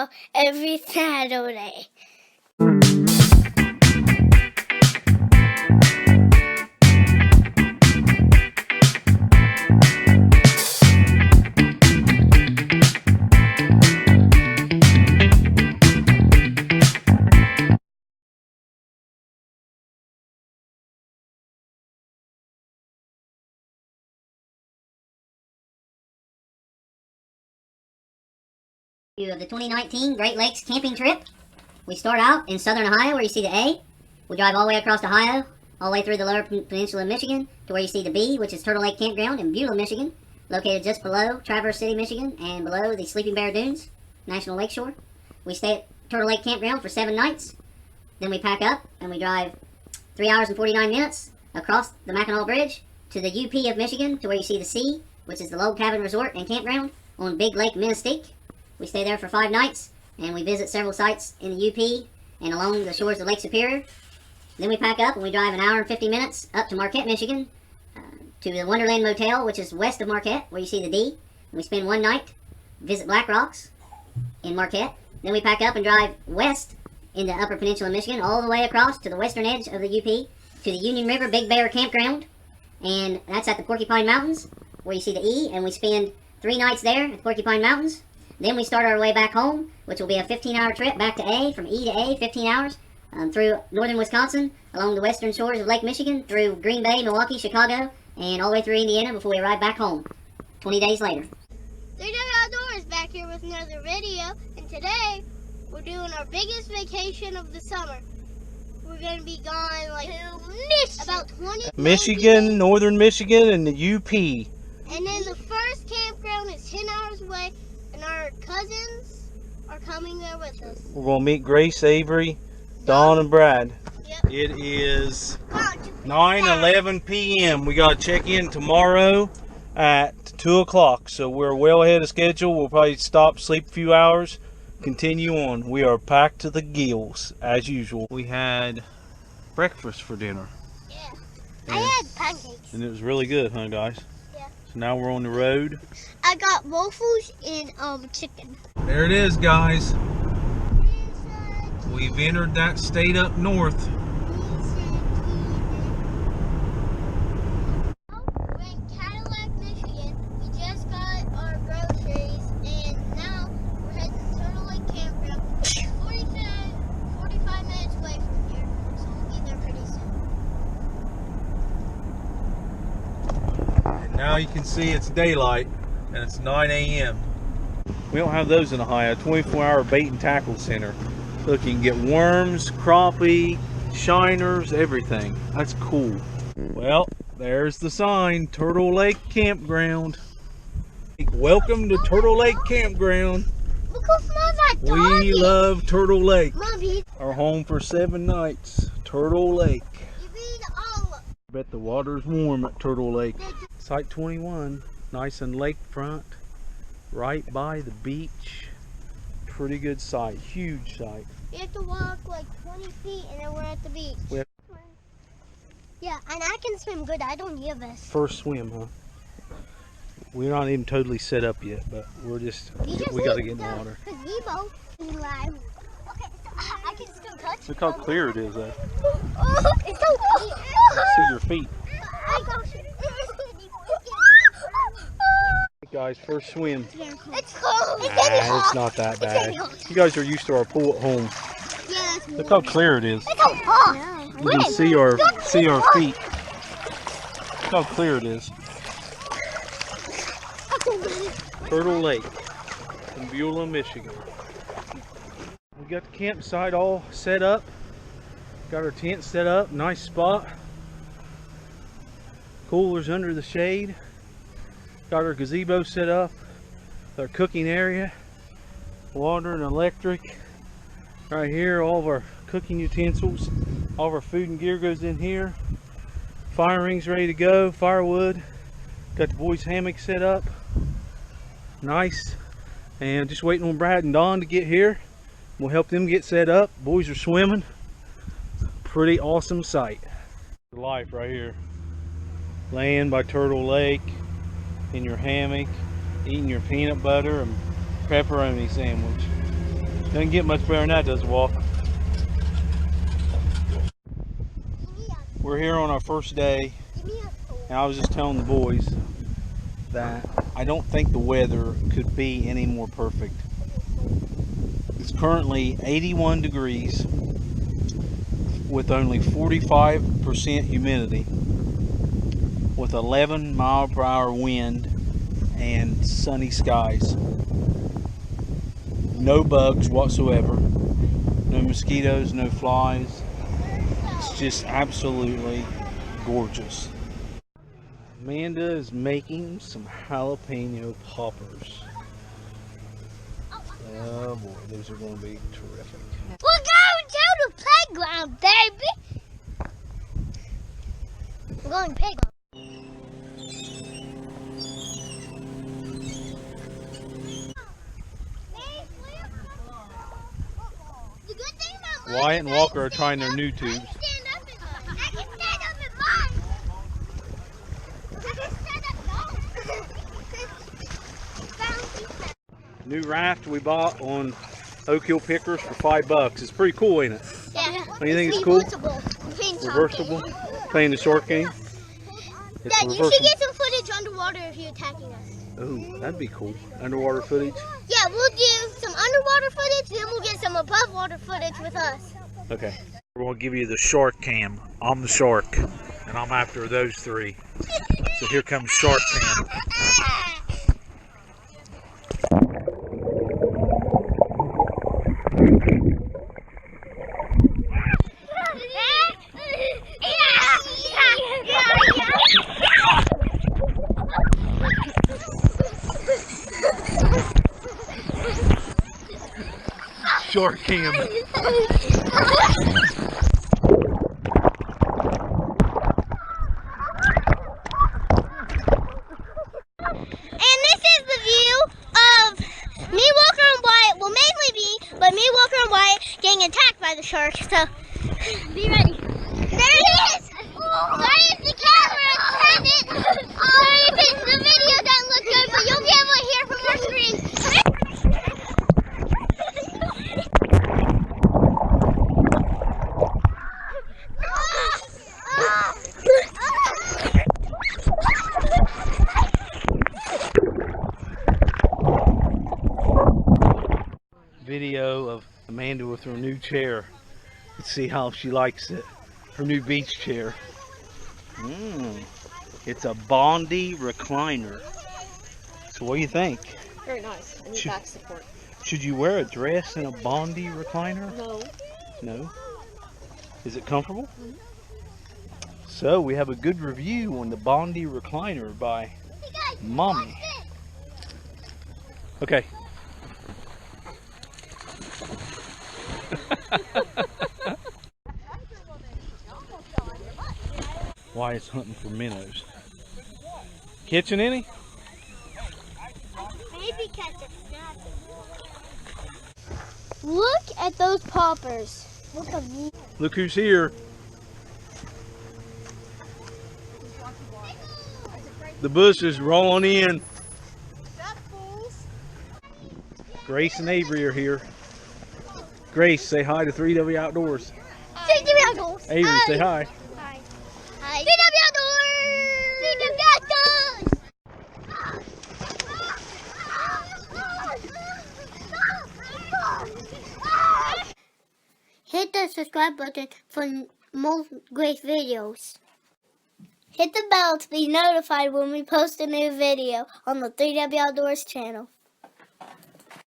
video every Saturday. Of the 2019 Great Lakes camping trip. We start out in southern Ohio where you see the A. We drive all the way across Ohio, all the way through the lower peninsula of Michigan to where you see the B, which is Turtle Lake Campground in Beulah, Michigan, located just below Traverse City, Michigan, and below the Sleeping Bear Dunes National Lakeshore. We stay at Turtle Lake Campground for 7 nights. Then we pack up and we drive 3 hours and 49 minutes across the Mackinac Bridge to the UP of Michigan to where you see the C, which is the Log Cabin Resort and Campground on Big Lake Minnestique. We stay there for 5 nights, and we visit several sites in the UP and along the shores of Lake Superior. Then we pack up and we drive 1 hour and 50 minutes up to Marquette, Michigan, to the Wonderland Motel, which is west of Marquette, where you see the D. And we spend 1 night, visit Black Rocks in Marquette. Then we pack up and drive west in the Upper Peninsula of Michigan, all the way across to the western edge of the UP, to the Union River Big Bear Campground, and that's at the Porcupine Mountains, where you see the E, and we spend 3 nights there at the Porcupine Mountains. Then we start our way back home, which will be a 15-hour trip back to A, from E to A, 15 hours, through northern Wisconsin, along the western shores of Lake Michigan, through Green Bay, Milwaukee, Chicago, and all the way through Indiana before we arrive back home, 20 days later. There's Outdoors back here with another video, and today we're doing our biggest vacation of the summer. We're going to be gone like about 20 Michigan, northern Michigan, and the UP. And then the first campground is 10 hours away. And our cousins are coming there with us. We're going to meet Grace, Avery, Dawn, and Brad. Yep. It is 9:11 p.m. We got to check in tomorrow at 2 o'clock. So we're well ahead of schedule. We'll probably stop, sleep a few hours, continue on. We are packed to the gills, as usual. We had breakfast for dinner. Yeah. I had pancakes. And it was really good, huh, guys? So now we're on the road. I got waffles and chicken. There it is, guys. We've entered that state up north. We're in Cadillac, Michigan. We just got our groceries, and now we're heading to Turtle Lake Campground. 45 minutes away from here, so we'll be there pretty soon. And now you can see it's daylight, and it's 9 a.m. We don't have those in Ohio. 24-hour bait and tackle center. Look, you can get worms, crappie, shiners, everything. That's cool. Well, there's the sign, Turtle Lake Campground. Welcome to Turtle Lake Campground. Look how small that dog We is. love Turtle Lake. Mommy. Our home for 7 nights, Turtle Lake. You mean all of Bet the water's warm at Turtle Lake. Site 21, nice and lakefront, right by the beach. Pretty good site, huge site. You have to walk like 20 feet and then we're at the beach. Yeah, and I can swim good. I don't need this. First swim, huh? We're not even totally set up yet, but we got to get in the water. Gazebo is live. Okay, so I can still touch. Look how clear it is, though. Oh, it's so See your feet. I got it. Guys, first swim. It's cold. It's not that bad. You guys are used to our pool at home. Yeah, that's Look how clear it is. it's so hot. You can see our feet. Look how clear it is. Turtle Lake in Beulah, Michigan. We got the campsite all set up. Got our tent set up, nice spot. Coolers under the shade. Got our gazebo set up. Our cooking area. Water and electric. Right here, all of our cooking utensils. All of our food and gear goes in here. Fire rings ready to go, firewood. Got the boys' hammock set up. Nice. And just waiting on Brad and Dawn to get here. We'll help them get set up. Boys are swimming. Pretty awesome sight. Life right here. Laying by Turtle Lake in your hammock, eating your peanut butter and pepperoni sandwich. Doesn't get much better than that, does it, Walk? We're here on our first day, and I was just telling the boys that I don't think the weather could be any more perfect. It's currently 81 degrees with only 45% humidity, with 11-mile-per-hour wind and sunny skies. No bugs whatsoever, no mosquitoes, no flies. It's just absolutely gorgeous. Amanda is making some jalapeno poppers. Oh boy, those are going to be terrific. We're going to the playground, baby. We're going to the playground. Wyatt and Walker are trying their new tubes. I can stand up in mine. New raft we bought on Oak Hill Pickers for $5. It's pretty cool, ain't it? Yeah. Don't you think it's cool? Reversible. Playing the shark game. It's Dad, you should get some footage underwater if you're attacking us. Oh, that'd be cool. Underwater footage. Yeah, we'll do some underwater footage, then we'll get some above water footage with us. Okay. We're going to give you the shark cam. I'm the shark, and I'm after those three. So here comes shark cam. Shark cam. Getting attacked by the shark, so be ready. There it is! Sorry if the camera attendant, sorry if the video doesn't look good, but you'll be able to hear from our screen. Video of Amanda with her new chair. Let's see how she likes it. Her new beach chair. It's a Bondi recliner. So what do you think? Very nice. I need back support. Should you wear a dress in a Bondi recliner? No. No? Is it comfortable? So we have a good review on the Bondi recliner by Mommy. Okay. Wyatt's hunting for minnows. Catching any? Maybe catch a Look at those poppers. Look at me. Look who's here. The bush is rolling in. Grace and Avery are here. Grace, say hi to 3W Outdoors. 3W Outdoors. Avery, say hi. Hi. Hi. 3W Outdoors. 3W Outdoors. Hit the subscribe button for more great videos. Hit the bell to be notified when we post a new video on the 3W Outdoors channel.